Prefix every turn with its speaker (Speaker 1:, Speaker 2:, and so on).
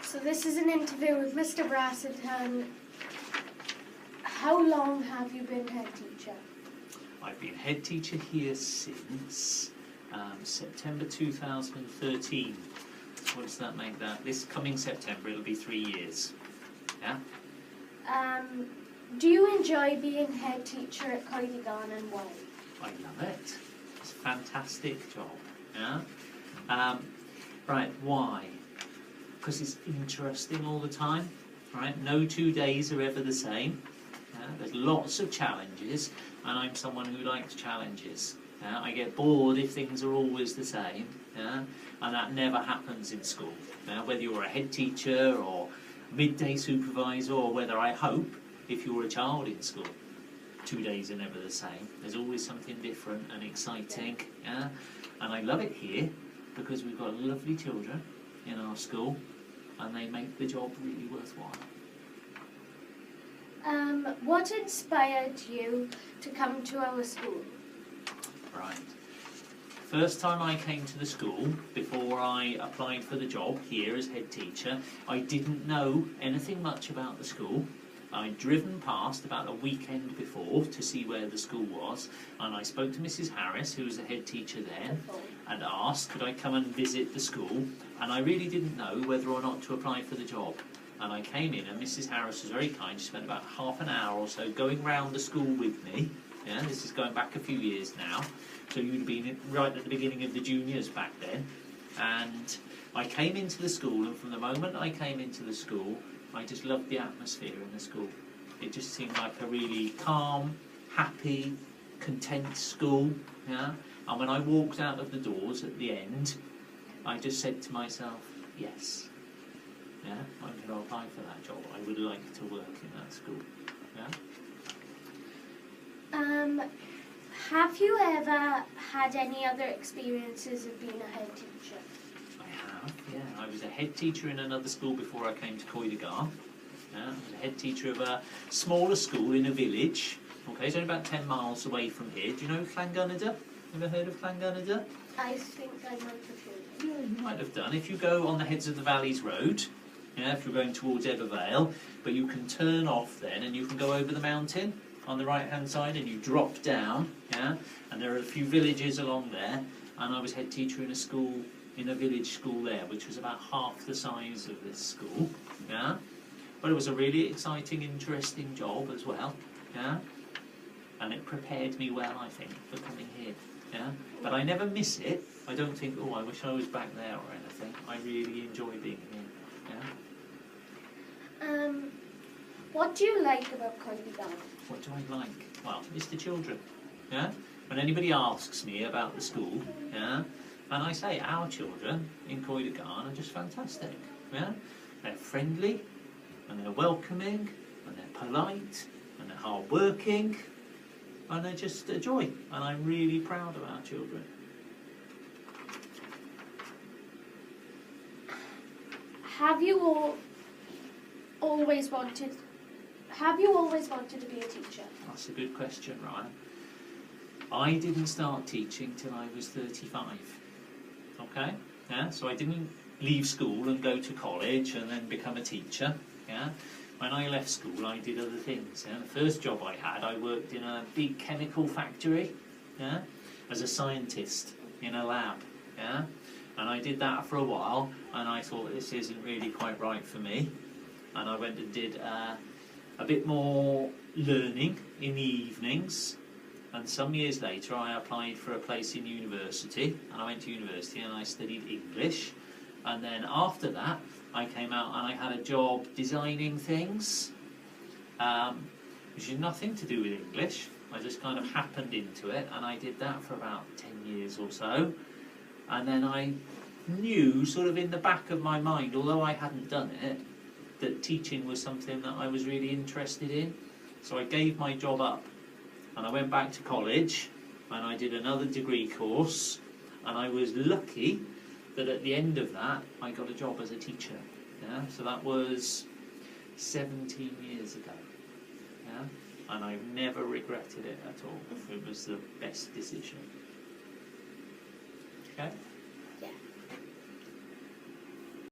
Speaker 1: So this is an interview with Mr. Brassington. How long have you been head teacher?
Speaker 2: I've been head teacher here since September 2013. What does that make that? This coming September it'll be 3 years. Yeah?
Speaker 1: Do you enjoy being head teacher at Coedygarn and why?
Speaker 2: I love it. It's a fantastic job. Yeah? Right, why? Because it's interesting all the time. Right? No 2 days are ever the same. There's lots of challenges, and I'm someone who likes challenges. I get bored if things are always the same, and that never happens in school. Whether you're a head teacher or midday supervisor, or whether I hope if you're a child in school, 2 days are never the same. There's always something different and exciting, and I love it here because we've got lovely children in our school, and they make the job really worthwhile.
Speaker 1: What inspired you to come to our school?
Speaker 2: Right. First time I came to the school, before I applied for the job here as head teacher, I didn't know anything much about the school. I'd driven past about a weekend before to see where the school was, and I spoke to Mrs. Harris, who was the head teacher then, and asked could I come and visit the school, and I really didn't know whether or not to apply for the job. And I came in, and Mrs. Harris was very kind. She spent about half an hour or so going round the school with me. Yeah, this is going back a few years now. So you'd have been right at the beginning of the juniors back then. And I came into the school, and from the moment I came into the school, I just loved the atmosphere in the school. It just seemed like a really calm, happy, content school. Yeah? And when I walked out of the doors at the end, I just said to myself, yes. Yeah, I'm going to apply for that job. I would like to work in that school. Yeah.
Speaker 1: Have you ever had any other experiences of being a head teacher?
Speaker 2: I have, yeah. I was a head teacher in another school before I came to Coedygarn. Yeah, I was a head teacher of a smaller school in a village. Okay, it's only about 10 miles away from here. Do you know Llangunida? Ever heard of Llangunida?
Speaker 1: I think I might have heard.
Speaker 2: Yeah, you might have done. If you go on the Heads of the Valleys Road, yeah, if you're going towards Evervale, but you can turn off then and you can go over the mountain on the right hand side and you drop down, yeah, and there are a few villages along there, and I was head teacher in a school, in a village school there, which was about half the size of this school, yeah, but it was a really exciting, interesting job as well, yeah, and it prepared me well, I think, for coming here, yeah, but I never miss it. I don't think, oh, I wish I was back there or anything. I really enjoy being here, yeah.
Speaker 1: What do you like about Coedygarn?
Speaker 2: What do I like? Well, it's the children. Yeah. When anybody asks me about the school, yeah, and I say our children in Coedygarn are just fantastic. Yeah. They're friendly, and they're welcoming, and they're polite, and they're hard-working, and they're just a joy. And I'm really proud of our children.
Speaker 1: Have you always wanted to be a teacher?
Speaker 2: That's a good question, Ryan. I didn't start teaching till I was 35. Okay? Yeah, so I didn't leave school and go to college and then become a teacher. Yeah? When I left school, I did other things. Yeah? The first job I had, I worked in a big chemical factory, yeah, as a scientist in a lab. Yeah? And I did that for a while, and I thought this isn't really quite right for me. And I went and did a bit more learning in the evenings, and some years later I applied for a place in university, and I went to university and I studied English, and then after that I came out and I had a job designing things, which had nothing to do with English. I just kind of happened into it, and I did that for about 10 years or so, and then I knew sort of in the back of my mind, although I hadn't done it, that teaching was something that I was really interested in. So I gave my job up and I went back to college and I did another degree course, and I was lucky that at the end of that I got a job as a teacher. Yeah? So that was 17 years ago. Yeah? And I've never regretted it at all. It was the best decision. Okay?